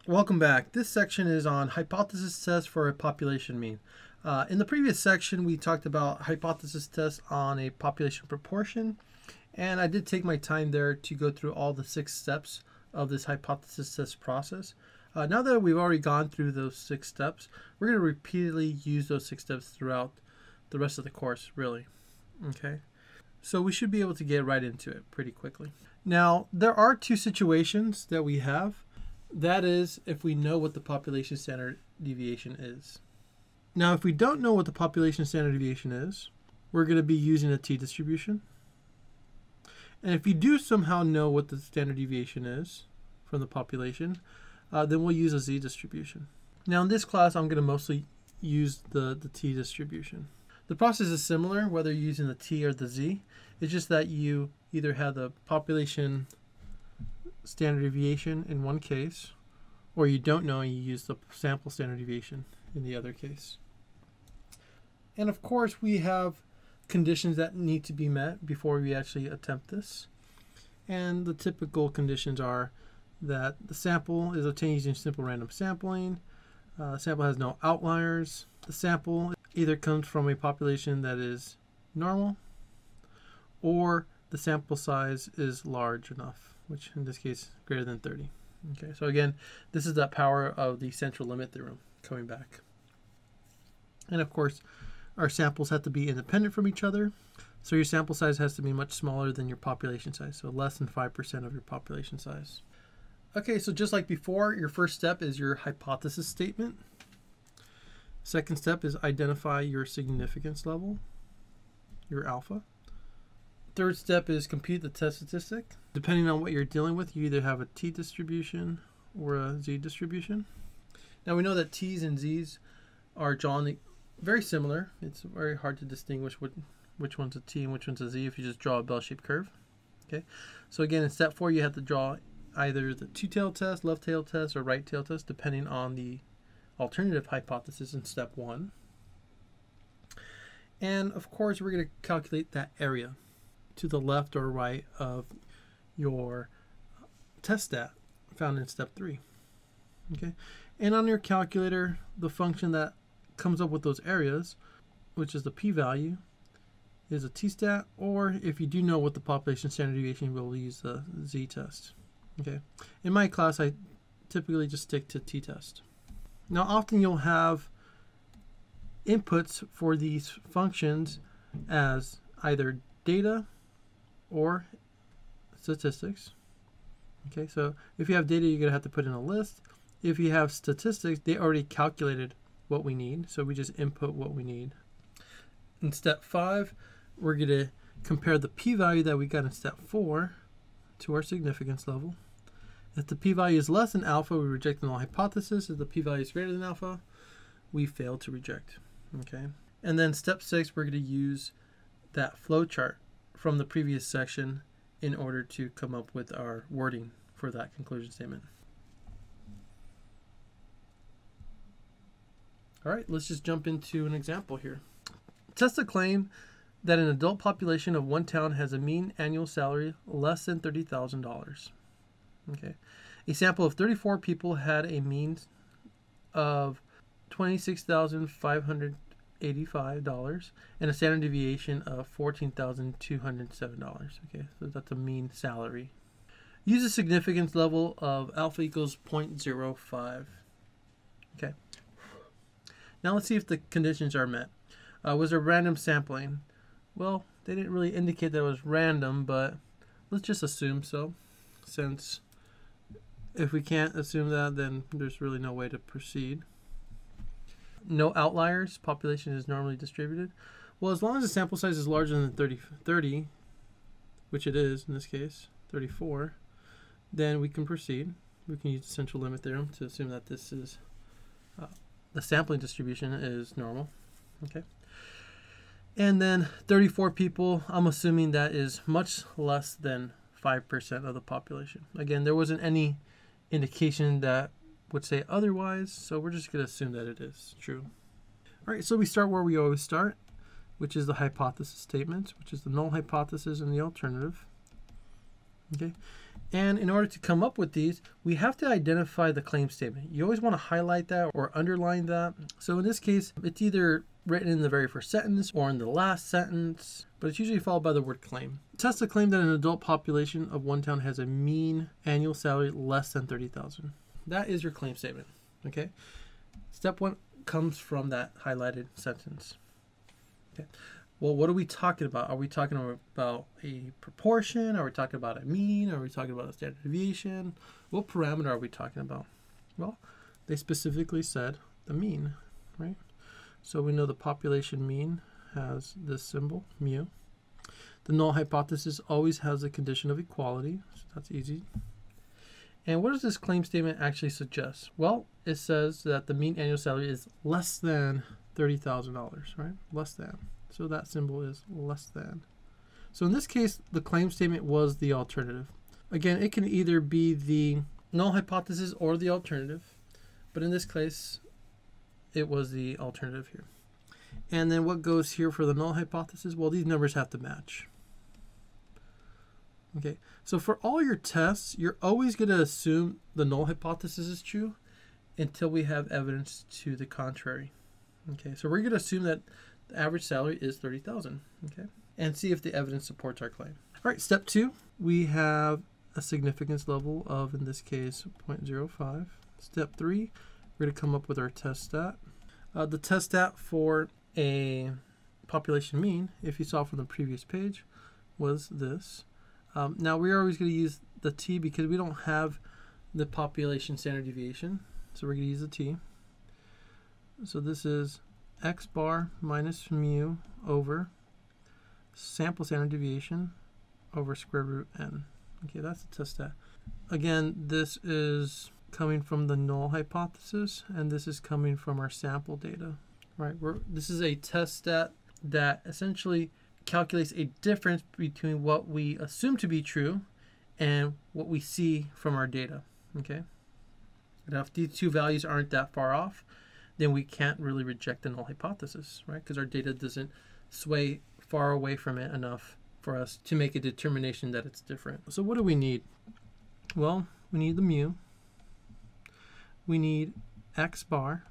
Welcome back. This section is on hypothesis tests for a population mean. In the previous section, we talked about hypothesis tests on a population proportion, and I did take my time there to go through all the 6 steps of this hypothesis test process. Now that we've already gone through those 6 steps, we're going to repeatedly use those 6 steps throughout the rest of the course, really. Okay, so we should be able to get right into it pretty quickly. Now, there are 2 situations that we have. That is, if we know what the population standard deviation is. Now, if we don't know what the population standard deviation is, we're going to be using a t-distribution. And if you do somehow know what the standard deviation is from the population, then we'll use a z-distribution. Now, in this class, I'm going to mostly use the t-distribution. The process is similar, whether you're using the t or the z. It's just that you either have the population standard deviation in one case, or you don't know and you use the sample standard deviation in the other case. And of course, we have conditions that need to be met before we actually attempt this. And the typical conditions are that the sample is obtained using simple random sampling, the sample has no outliers, the sample either comes from a population that is normal, or the sample size is large enough, which in this case greater than 30. Okay, so again, this is the power of the central limit theorem coming back. And of course, our samples have to be independent from each other. So your sample size has to be much smaller than your population size, so less than 5% of your population size. Okay, so just like before, your first step is your hypothesis statement. Second step is identify your significance level, your alpha. Third step is compute the test statistic. Depending on what you're dealing with, you either have a t-distribution or a z-distribution. Now we know that t's and z's are drawn very similar. It's very hard to distinguish which one's a t and which one's a z if you just draw a bell-shaped curve. Okay, so again, in step 4, you have to draw either the two-tailed test, left-tailed test, or right-tailed test, depending on the alternative hypothesis in step 1. And of course, we're going to calculate that area to the left or right of your test stat found in step 3. Okay, and on your calculator, the function that comes up with those areas, which is the p-value, is a t-stat, or if you do know what the population standard deviation, we'll use the z-test. Okay, in my class, I typically just stick to t-test. Now, often you'll have inputs for these functions as either data or statistics. Okay, so if you have data, you're going to have to put in a list. If you have statistics, they already calculated what we need, so we just input what we need. In step 5, we're going to compare the p-value that we got in step 4 to our significance level. If the p-value is less than alpha, we reject the null hypothesis. If the p-value is greater than alpha, we fail to reject. Okay, and then step 6, we're going to use that flow chart from the previous section in order to come up with our wording for that conclusion statement. All right, let's just jump into an example here. Test a claim that an adult population of one town has a mean annual salary less than $30,000. Okay, a sample of 34 people had a mean of $26,585 and a standard deviation of $14,207. Okay, so that's a mean salary. Use a significance level of alpha equals 0.05. Okay. Now let's see if the conditions are met. Was there random sampling? Well, they didn't really indicate that it was random, but let's just assume so, since if we can't assume that, then there's really no way to proceed. No outliers, population is normally distributed. Well, as long as the sample size is larger than 30, which it is in this case, 34, then we can proceed. We can use the central limit theorem to assume that this is the sampling distribution is normal. Okay, and then 34 people, I'm assuming that is much less than 5% of the population. Again, there wasn't any indication that would say otherwise, so we're just going to assume that it is true. All right, so we start where we always start, which is the hypothesis statement, which is the null hypothesis and the alternative. Okay, And in order to come up with these, we have to identify the claim statement. You always want to highlight that or underline that. So in this case, it's either written in the very first sentence or in the last sentence, but it's usually followed by the word claim. Test the claim that an adult population of one town has a mean annual salary less than $30,000. That is your claim statement, okay? Step one comes from that highlighted sentence. Okay. Well, what are we talking about? Are we talking about a proportion? Are we talking about a mean? Are we talking about a standard deviation? What parameter are we talking about? Well, they specifically said the mean, right? So we know the population mean has this symbol, mu. The null hypothesis always has a condition of equality, so that's easy. And what does this claim statement actually suggest? Well, it says that the mean annual salary is less than $30,000, right? Less than. So that symbol is less than. So in this case, the claim statement was the alternative. Again, it can either be the null hypothesis or the alternative, but in this case, it was the alternative here. And then what goes here for the null hypothesis? Well, these numbers have to match. Okay, so for all your tests, you're always going to assume the null hypothesis is true until we have evidence to the contrary. Okay, so we're going to assume that the average salary is $30,000, okay, and see if the evidence supports our claim. All right, step two, we have a significance level of, in this case, 0.05. Step three, we're going to come up with our test stat. The test stat for a population mean, if you saw from the previous page, was this. Now we're always going to use the t because we don't have the population standard deviation, so we're going to use the t. So this is x bar minus mu over sample standard deviation over square root n. Okay, that's the test stat. Again, this is coming from the null hypothesis, and this is coming from our sample data. Right? This is a test stat that essentially calculates a difference between what we assume to be true and what we see from our data. Okay. Now, if these two values aren't that far off, then we can't really reject the null hypothesis, right? Because our data doesn't sway far away from it enough for us to make a determination that it's different. So what do we need? Well, we need the mu. We need x bar.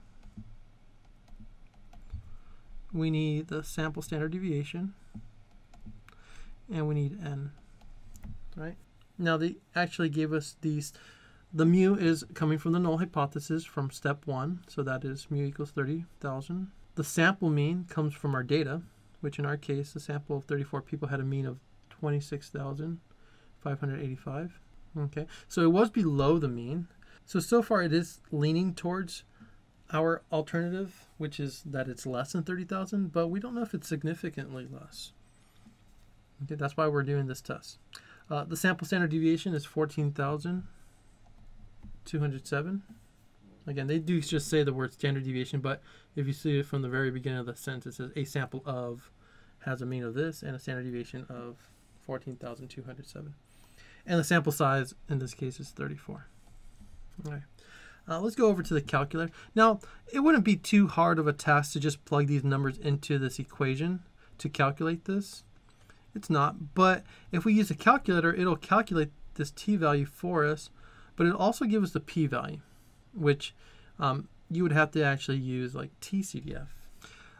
We need the sample standard deviation. And we need n, right? Now they actually gave us these. The mu is coming from the null hypothesis from step one, so that is mu equals 30,000. The sample mean comes from our data, which in our case, the sample of 34 people had a mean of 26,585. Okay, so it was below the mean. So far it is leaning towards our alternative, which is that it's less than 30,000, but we don't know if it's significantly less. Okay, that's why we're doing this test. The sample standard deviation is 14,207. Again, they do just say the word standard deviation, but if you see it from the very beginning of the sentence, it says a sample of has a mean of this and a standard deviation of 14,207. And the sample size in this case is 34. All right. Let's go over to the calculator. Now, it wouldn't be too hard of a task to just plug these numbers into this equation to calculate this. It's not, but if we use a calculator, it'll calculate this t value for us, but it'll also give us the p value, which you would have to actually use like tcdf.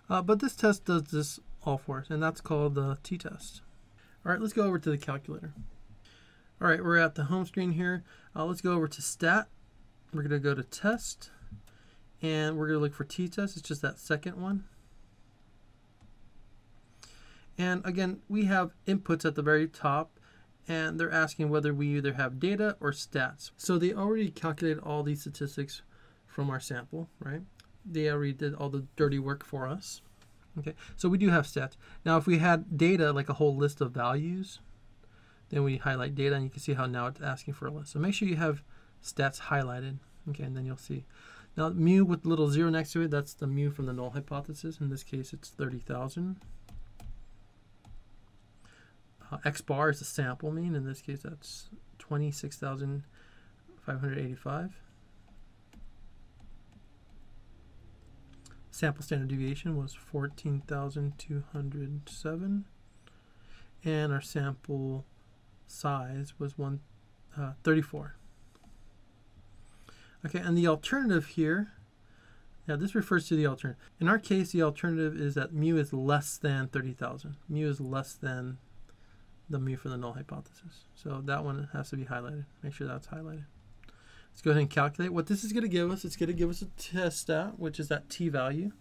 But this test does this all for us, and that's called the t-test. All right, let's go over to the calculator. All right, we're at the home screen here. Let's go over to stat. We're going to go to test, and we're going to look for t-test. It's just that second one. And again, we have inputs at the very top, and they're asking whether we either have data or stats. So they already calculated all these statistics from our sample, right? They already did all the dirty work for us. Okay, so we do have stats. Now, if we had data, like a whole list of values, then we highlight data, and you can see how now it's asking for a list. So make sure you have stats highlighted, okay, and then you'll see. Now, mu with the little zero next to it, that's the mu from the null hypothesis. In this case, it's 30,000. X bar is the sample mean. In this case, that's 26,585. Sample standard deviation was 14,207. And our sample size was 34. Okay, and the alternative here, now this refers to the alternative. In our case, the alternative is that mu is less than 30,000. Mu is less than the mu for the null hypothesis. So that one has to be highlighted. Make sure that's highlighted. Let's go ahead and calculate. What this is going to give us, it's going to give us a test stat, which is that t-value.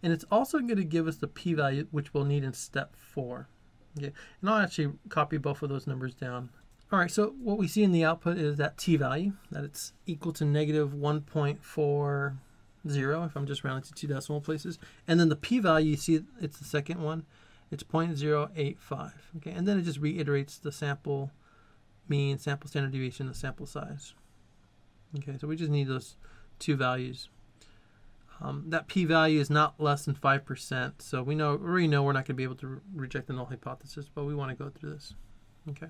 And it's also going to give us the p-value, which we'll need in step 4. Okay, and I'll actually copy both of those numbers down. All right, so what we see in the output is that t-value, that it's equal to negative 1.40, if I'm just rounding to 2 decimal places. And then the p-value, you see it's the second one, it's 0.085. Okay, and then it just reiterates the sample mean, sample standard deviation, the sample size. Okay, so we just need those two values. That p-value is not less than 5%, so we already know we're not going to be able to reject the null hypothesis, but we want to go through this. Okay.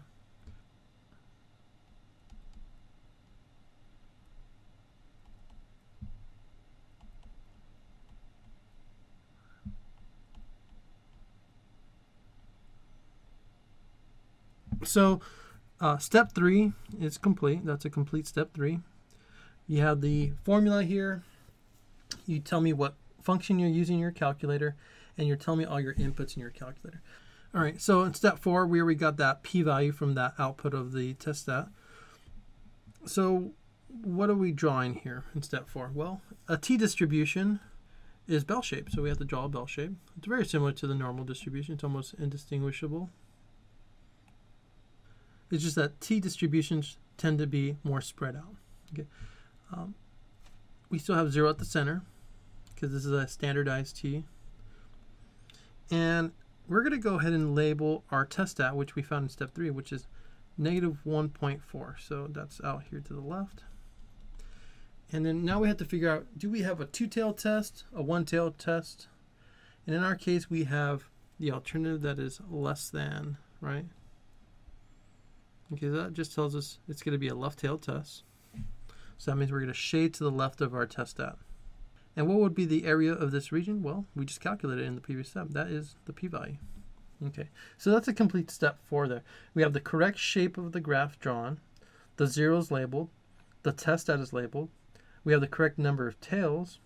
So step 3 is complete. That's a complete step 3. You have the formula here. You tell me what function you're using in your calculator, and you're telling me all your inputs in your calculator. All right, so in step 4, we got that p-value from that output of the test stat. So what are we drawing here in step 4? Well, a t-distribution is bell-shaped, so we have to draw a bell shape. It's very similar to the normal distribution. It's almost indistinguishable. It's just that t-distributions tend to be more spread out. Okay. We still have 0 at the center because this is a standardized t. And we're going to go ahead and label our test stat, which we found in step 3, which is negative 1.4. So that's out here to the left. And then now we have to figure out, do we have a two-tailed test, a one-tailed test? And in our case, we have the alternative that is less than, right? Okay, so that just tells us it's going to be a left-tailed test. So that means we're going to shade to the left of our test stat. And what would be the area of this region? Well, we just calculated it in the previous step. That is the p-value. Okay, so that's a complete step 4 there. We have the correct shape of the graph drawn, the zeros labeled, the test stat is labeled, we have the correct number of tails,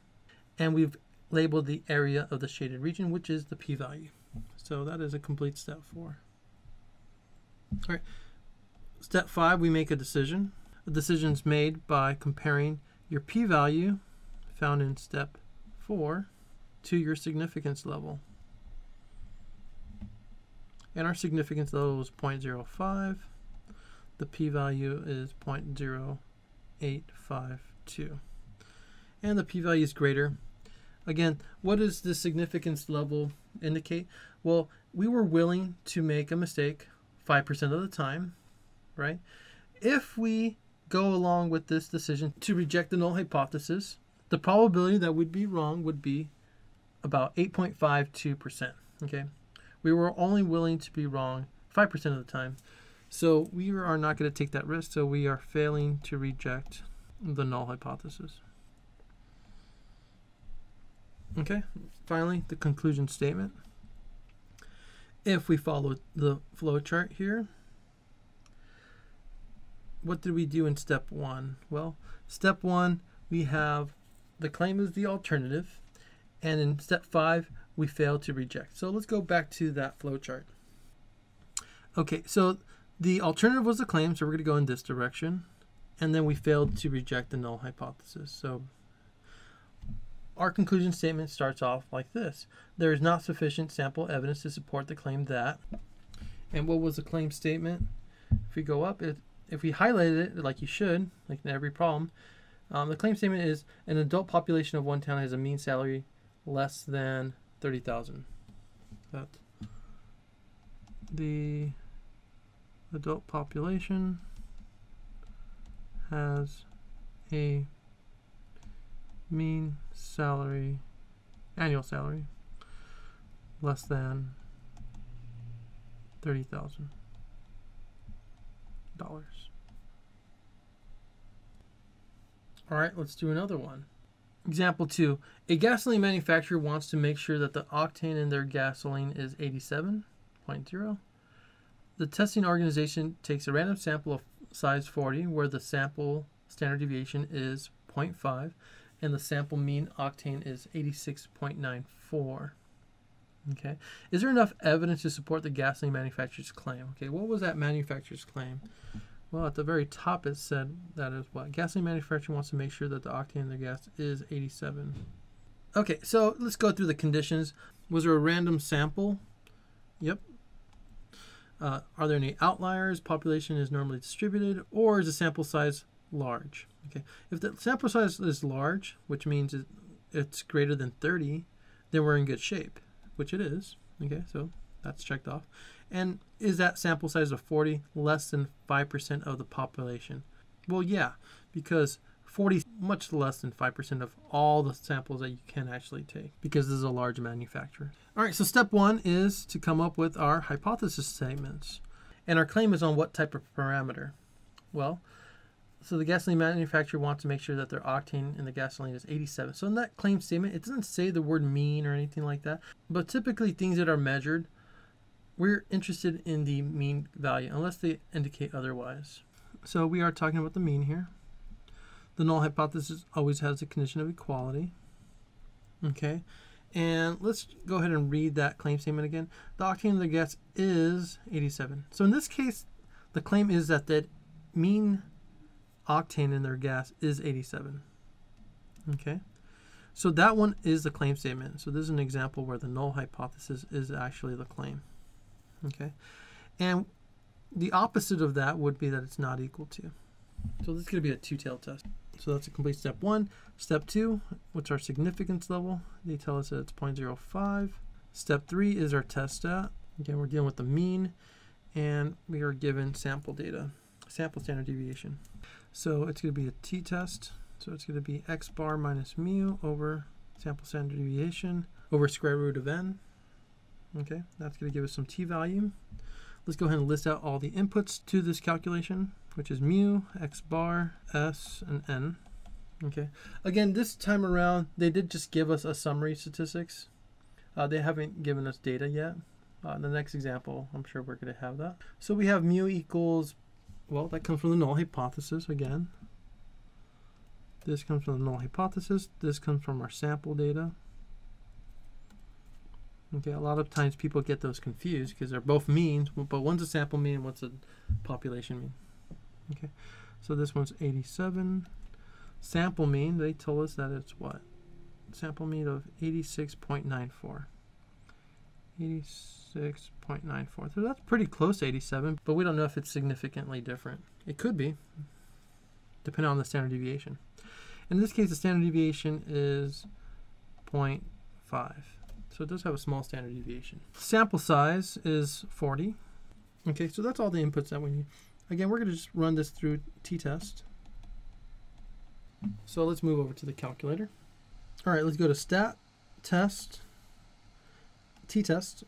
and we've labeled the area of the shaded region, which is the p-value. So that is a complete step 4. All right, step 5, we make a decision. The decision is made by comparing your p-value found in step 4 to your significance level. And our significance level is 0.05. The p-value is 0.0852. And the p-value is greater. Again, what does the significance level indicate? Well, we were willing to make a mistake 5% of the time, right? If we go along with this decision to reject the null hypothesis, the probability that we'd be wrong would be about 8.52%. Okay, we were only willing to be wrong 5% of the time, so we are not going to take that risk. So we are failing to reject the null hypothesis. Okay, finally, the conclusion statement. If we follow the flow chart here, what did we do in step 1? Well, step 1, we have the claim is the alternative, and in step 5, we failed to reject. So let's go back to that flow chart. Okay, so the alternative was the claim, so we're going to go in this direction, and then we failed to reject the null hypothesis. So our conclusion statement starts off like this. There is not sufficient sample evidence to support the claim that, and what was the claim statement? If we go up, if we highlighted it like you should, like in every problem, the claim statement is an adult population of one town has a mean salary less than 30,000. That the adult population has a mean salary, annual salary, less than $30,000. All right, let's do another one. Example 2. A gasoline manufacturer wants to make sure that the octane in their gasoline is 87.0. The testing organization takes a random sample of size 40, where the sample standard deviation is 0.5, and the sample mean octane is 86.94. Okay, is there enough evidence to support the gasoline manufacturer's claim? Okay, what was that manufacturer's claim? Well, at the very top it said that is what? Gasoline manufacturer wants to make sure that the octane in their gas is 87. Okay, so let's go through the conditions. Was there a random sample? Yep. Are there any outliers? Population is normally distributed, or is the sample size large? Okay, if the sample size is large, which means it's greater than 30, then we're in good shape, which it is. Okay, so that's checked off. And is that sample size of 40 less than 5% of the population? Well, yeah, because 40 is much less than 5% of all the samples that you can actually take, because this is a large manufacturer. All right, so step one is to come up with our hypothesis statements. And our claim is on what type of parameter? Well, so the gasoline manufacturer wants to make sure that their octane in the gasoline is 87. So in that claim statement, it doesn't say the word mean or anything like that. But typically things that are measured, we're interested in the mean value unless they indicate otherwise. So we are talking about the mean here. The null hypothesis always has a condition of equality. Okay, and let's go ahead and read that claim statement again. The octane of the gas is 87. So in this case, the claim is that the mean octane in their gas is 87. Okay, so that one is the claim statement. So this is an example where the null hypothesis is actually the claim. Okay, and the opposite of that would be that it's not equal to. So this is going to be a two-tailed test. So that's a complete step one. Step two, what's our significance level? They tell us that it's 0.05. Step three is our test stat. Again, we're dealing with the mean, and we are given sample data, sample standard deviation. So it's going to be a t-test. So it's going to be x bar minus mu over sample standard deviation over square root of n. Okay, that's going to give us some t-value. Let's go ahead and list out all the inputs to this calculation, which is mu, x bar, s, and n. Okay. Again, this time around, they did just give us a summary statistics. They haven't given us data yet. The next example, I'm sure we're going to have that. So we have mu equals, well, that comes from the null hypothesis again. This comes from the null hypothesis. This comes from our sample data. Okay, a lot of times people get those confused because they're both means, but one's a sample mean and one's a population mean. Okay, so this one's 87. Sample mean, they told us that it's what? Sample mean of 86.94. 86.94. So that's pretty close to 87, but we don't know if it's significantly different. It could be, depending on the standard deviation. In this case, the standard deviation is 0.5. So it does have a small standard deviation. Sample size is 40. Okay, so that's all the inputs that we need. Again, we're going to just run this through t-test. So let's move over to the calculator. All right, let's go to stat, test, t-test.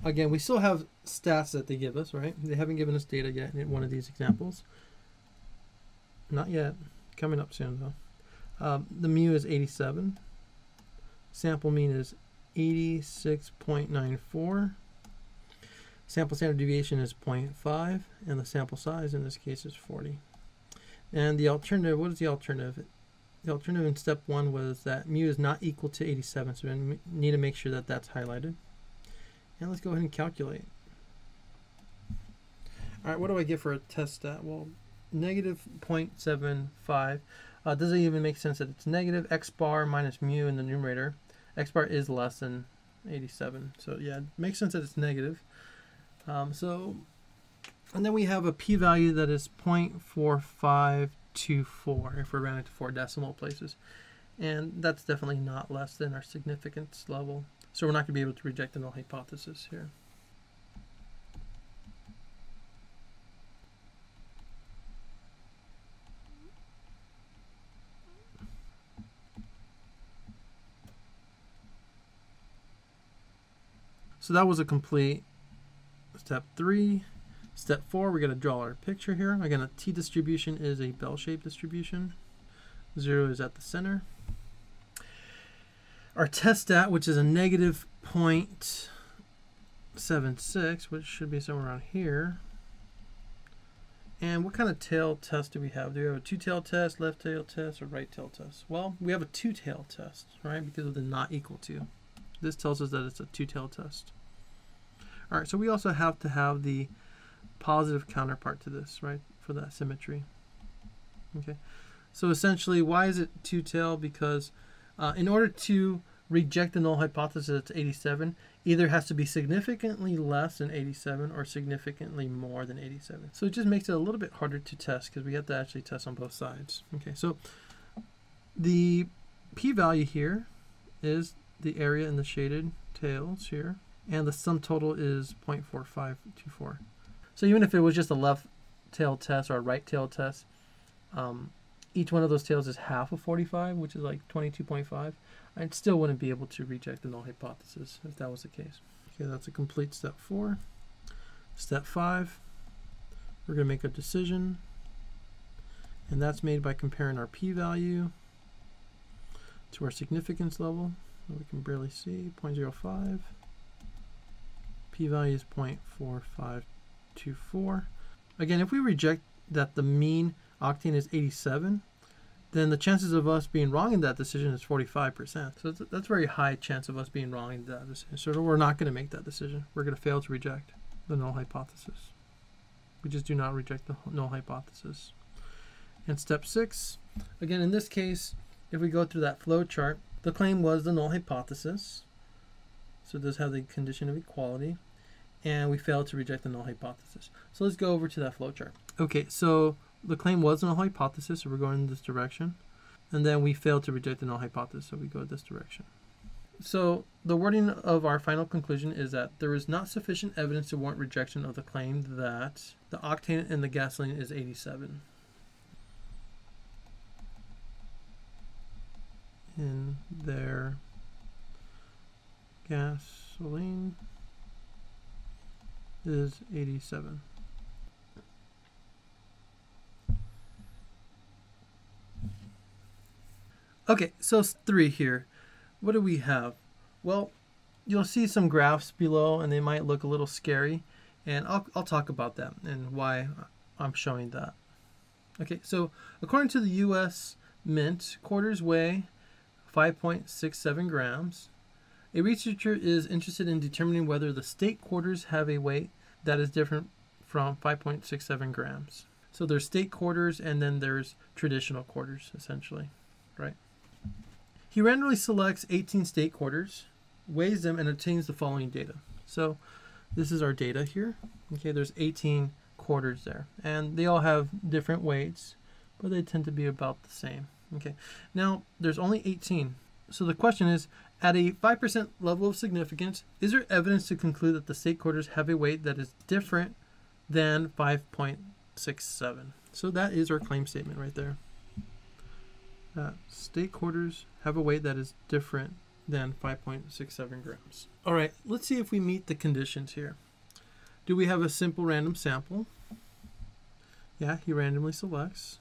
Again, we still have stats that they give us, right? They haven't given us data yet in one of these examples. Not yet. Coming up soon, though. The mu is 87. Sample mean is 86.94. Sample standard deviation is 0.5, and the sample size in this case is 40. And the alternative, what is the alternative? The alternative in step one was that mu is not equal to 87, so we need to make sure that that's highlighted. And let's go ahead and calculate. All right, what do I get for a test stat? Well, negative 0.75. Doesn't even make sense that it's negative. X bar minus mu in the numerator. X bar is less than 87. So yeah, it makes sense that it's negative. And then we have a p-value that is 0.4524 if we ran it to 4 decimal places. And that's definitely not less than our significance level. So we're not going to be able to reject the null hypothesis here. So that was a complete step 3. Step 4, we're going to draw our picture here. Again, a t-distribution is a bell-shaped distribution. 0 is at the center. Our test stat, which is a negative 0.76, which should be somewhere around here. And what kind of tail test do we have? Do we have a two-tail test, left tail test, or right tail test? Well, we have a two-tail test, right? Because of the not equal to. This tells us that it's a two-tail test. All right, so we also have to have the positive counterpart to this, right, for that symmetry. Okay, so essentially, why is it two-tail? Because in order to reject the null hypothesis that's 87, either has to be significantly less than 87 or significantly more than 87. So it just makes it a little bit harder to test because we have to actually test on both sides. Okay, so the p-value here is the area in the shaded tails here, and the sum total is 0.4524. So even if it was just a left tail test or a right tail test, each one of those tails is half of 45, which is like 22.5. I still wouldn't be able to reject the null hypothesis if that was the case. Okay, that's a complete step 4. Step 5, we're going to make a decision, and that's made by comparing our p-value to our significance level. We can barely see 0.05. P-value is 0.4524. Again, if we reject that the mean octane is 87, then the chances of us being wrong in that decision is 45%. So that's a very high chance of us being wrong in that decision. So we're not going to make that decision. We're going to fail to reject the null hypothesis. We just do not reject the null hypothesis. And step 6, again, in this case, if we go through that flow chart, the claim was the null hypothesis. So it does have the condition of equality. And we failed to reject the null hypothesis. So let's go over to that flow chart. Okay, so the claim was a null hypothesis, so we're going in this direction. And then we failed to reject the null hypothesis, so we go this direction. So the wording of our final conclusion is that there is not sufficient evidence to warrant rejection of the claim that the octane in the gasoline is 87. In their gasoline is 87. Okay, so 3 here. What do we have? Well, you'll see some graphs below and they might look a little scary, and I'll talk about that and why I'm showing that. Okay, so according to the US Mint, quarters weigh 5.67 grams. A researcher is interested in determining whether the state quarters have a weight that is different from 5.67 grams. So there's state quarters and then there's traditional quarters, essentially, right? He randomly selects 18 state quarters, weighs them, and obtains the following data. So this is our data here. Okay, there's 18 quarters there, and they all have different weights, but they tend to be about the same. Okay, now there's only 18. So the question is, at a 5% level of significance, is there evidence to conclude that the state quarters have a weight that is different than 5.67? So that is our claim statement right there. State quarters have a weight that is different than 5.67 grams. All right, let's see if we meet the conditions here. Do we have a simple random sample? Yeah, he randomly selects.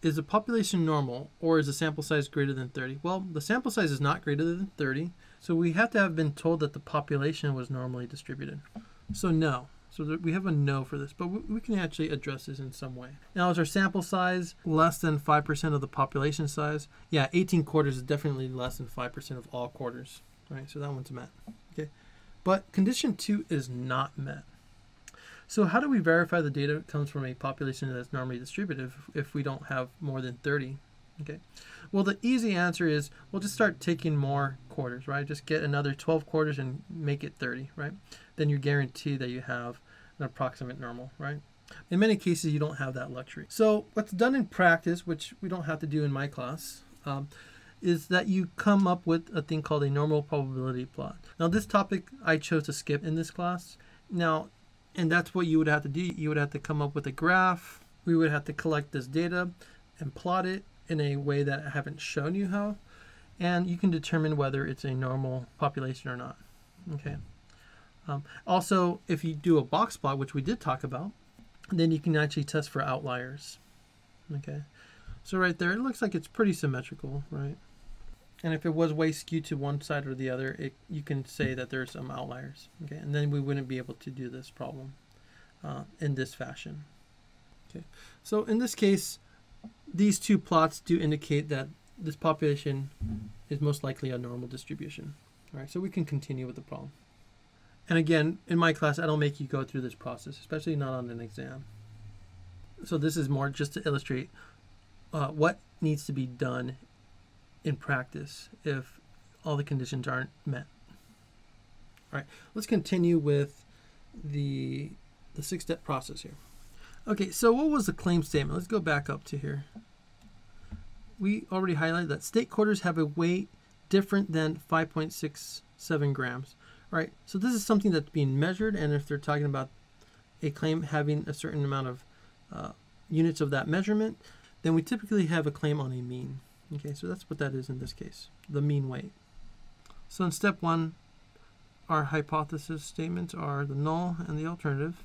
Is the population normal, or is the sample size greater than 30? Well, the sample size is not greater than 30, so we have to have been told that the population was normally distributed. So no. So we have a no for this, but we can actually address this in some way. Now, is our sample size less than 5% of the population size? Yeah, 18 quarters is definitely less than 5% of all quarters, right? So that one's met, okay? But condition 2 is not met. So how do we verify the data comes from a population that's normally distributed if we don't have more than 30? Okay. Well, the easy answer is we'll just start taking more quarters, right? Just get another 12 quarters and make it 30, right? Then you guarantee that you have an approximate normal, right? In many cases, you don't have that luxury. So what's done in practice, which we don't have to do in my class, is that you come up with a thing called a normal probability plot. Now, this topic I chose to skip in this class. Now, and that's what you would have to do. You would have to come up with a graph. We would have to collect this data and plot it in a way that I haven't shown you how. And you can determine whether it's a normal population or not. Okay. Also, if you do a box plot, which we did talk about, then you can actually test for outliers. Okay. So right there, it looks like it's pretty symmetrical, right? And if it was way skewed to one side or the other, you can say that there's some outliers. Okay. And then we wouldn't be able to do this problem in this fashion. Okay, so in this case, these two plots do indicate that this population is most likely a normal distribution. All right, so we can continue with the problem. And again, in my class, I don't make you go through this process, especially not on an exam. So this is more just to illustrate what needs to be done in practice if all the conditions aren't met. All right, let's continue with the 6-step process here. Okay, so what was the claim statement? Let's go back up to here. We already highlighted that state quarters have a weight different than 5.67 grams. All right, so this is something that's being measured, and if they're talking about a claim having a certain amount of units of that measurement, then we typically have a claim on a mean. Okay, so that's what that is in this case, the mean weight. So in step 1, our hypothesis statements are the null and the alternative.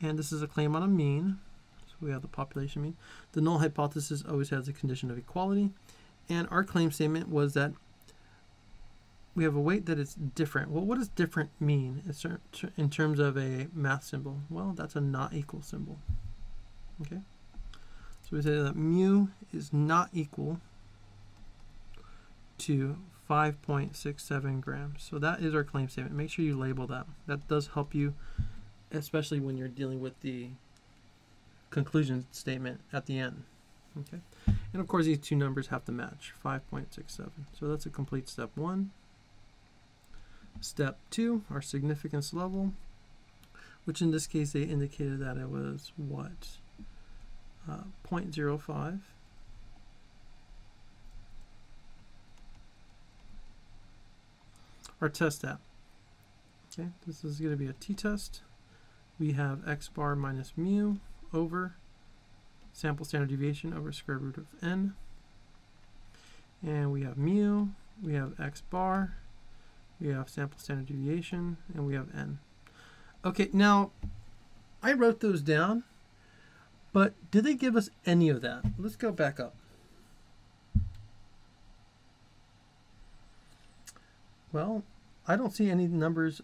And this is a claim on a mean. So we have the population mean. The null hypothesis always has a condition of equality. And our claim statement was that we have a weight that is different. Well, what does different mean in terms of a math symbol? Well, that's a not equal symbol. Okay. So we say that mu is not equal to 5.67 grams. So that is our claim statement. Make sure you label that. That does help you, especially when you're dealing with the conclusion statement at the end. Okay. And of course, these two numbers have to match, 5.67. So that's a complete step 1. Step 2, our significance level, which in this case they indicated that it was what? 0.05. Our test stat. Okay, this is going to be a t-test. We have x bar minus mu over sample standard deviation over square root of n. And we have mu, we have x bar, we have sample standard deviation, and we have n. Okay, now I wrote those down, but did they give us any of that? Let's go back up. Well, I don't see any numbers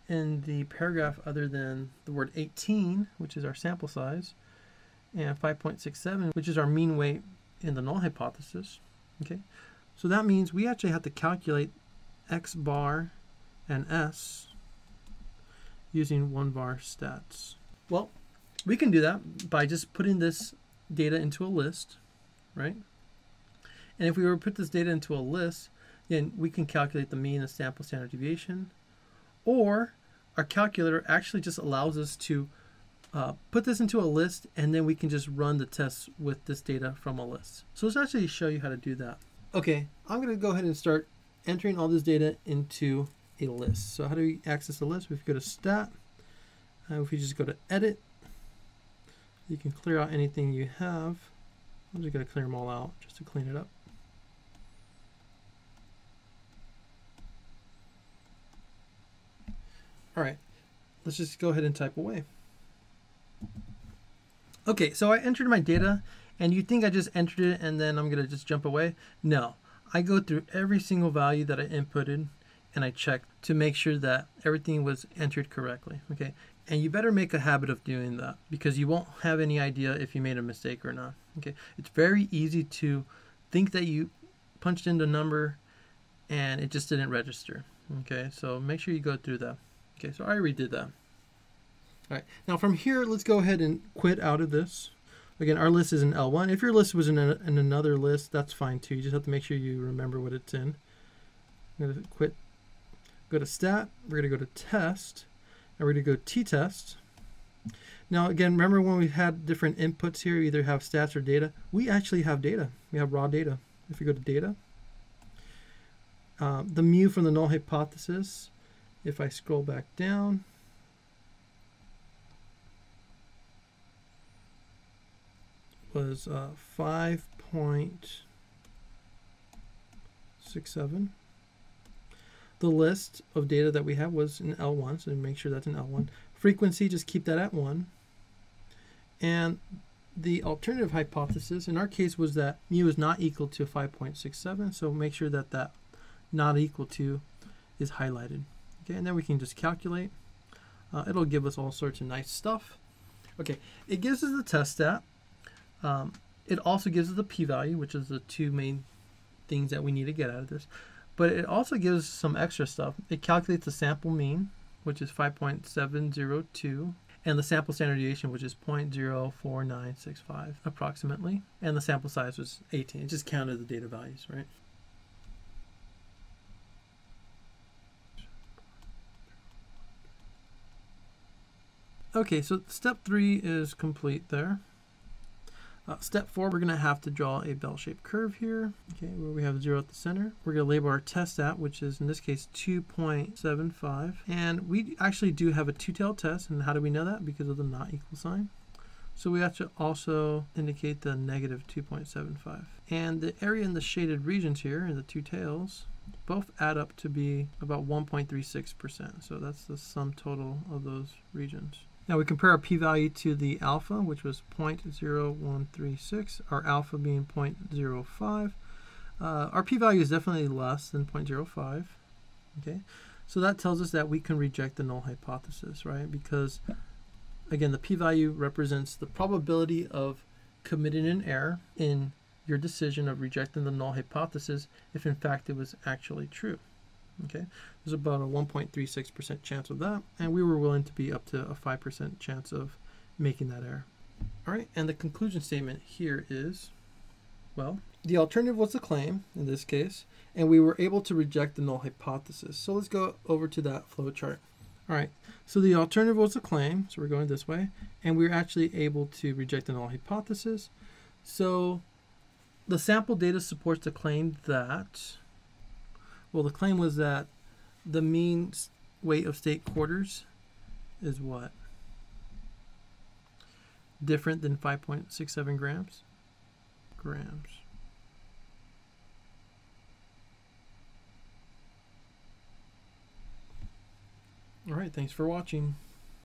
in the paragraph other than the word 18, which is our sample size, and 5.67, which is our mean weight in the null hypothesis. Okay, so that means we actually have to calculate x bar and s using 1-var stats. Well, we can do that by just putting this data into a list, right? And if we were to put this data into a list, then we can calculate the mean and sample standard deviation, or our calculator actually just allows us to put this into a list, and then we can just run the tests with this data from a list. So let's actually show you how to do that. Okay, I'm going to go ahead and start entering all this data into a list. So how do we access the list? We go to stat. If we just go to edit, you can clear out anything you have. I'm just going to clear them all out just to clean it up. All right, let's just go ahead and type away. Okay, so I entered my data, and you think I just entered it and then I'm going to just jump away? No, I go through every single value that I inputted and I check to make sure that everything was entered correctly. Okay, and you better make a habit of doing that because you won't have any idea if you made a mistake or not. Okay, it's very easy to think that you punched in the number and it just didn't register. Okay, so make sure you go through that. Okay, so I redid that. All right, now from here, let's go ahead and quit out of this. Again, our list is in L1. If your list was in another list, that's fine too. You just have to make sure you remember what it's in. I'm going to quit. Go to stat. We're going to go to test. And we're going to go t-test. Now, again, remember when we had different inputs here, we either have stats or data. We actually have data. We have raw data. If we go to data, the mu from the null hypothesis, if I scroll back down, was 5.67. The list of data that we have was in L1, so make sure that's in L1. Frequency, just keep that at 1. And the alternative hypothesis in our case was that mu is not equal to 5.67, so make sure that that not equal to is highlighted. Okay, and then we can just calculate. It'll give us all sorts of nice stuff. Okay, it gives us the test stat. It also gives us the p-value, which is the two main things that we need to get out of this. But it also gives some extra stuff. It calculates the sample mean, which is 5.702, and the sample standard deviation, which is 0.04965 approximately, and the sample size was 18. It just counted the data values, right? Okay, so step 3 is complete there. Step 4, we're going to have to draw a bell-shaped curve here, okay, where we have 0 at the center. We're going to label our test stat, which is in this case 2.75. And we actually do have a two-tailed test. And how do we know that? Because of the not equal sign. So we have to also indicate the negative 2.75. And the area in the shaded regions here, in the two tails, both add up to be about 1.36%. So that's the sum total of those regions. Now we compare our p-value to the alpha, which was 0.0136, our alpha being 0.05. Our p-value is definitely less than 0.05. Okay, so that tells us that we can reject the null hypothesis, right? Because, again, the p-value represents the probability of committing an error in your decision of rejecting the null hypothesis if, in fact, it was actually true. Okay, there's about a 1.36% chance of that, and we were willing to be up to a 5% chance of making that error. All right, and the conclusion statement here is, well, the alternative was the claim in this case, and we were able to reject the null hypothesis. So let's go over to that flow chart. All right, so the alternative was the claim, so we're going this way, and we were actually able to reject the null hypothesis. So the sample data supports the claim that, well, the claim was that the mean weight of state quarters is what? Different than 5.67 grams? Grams. All right, thanks for watching.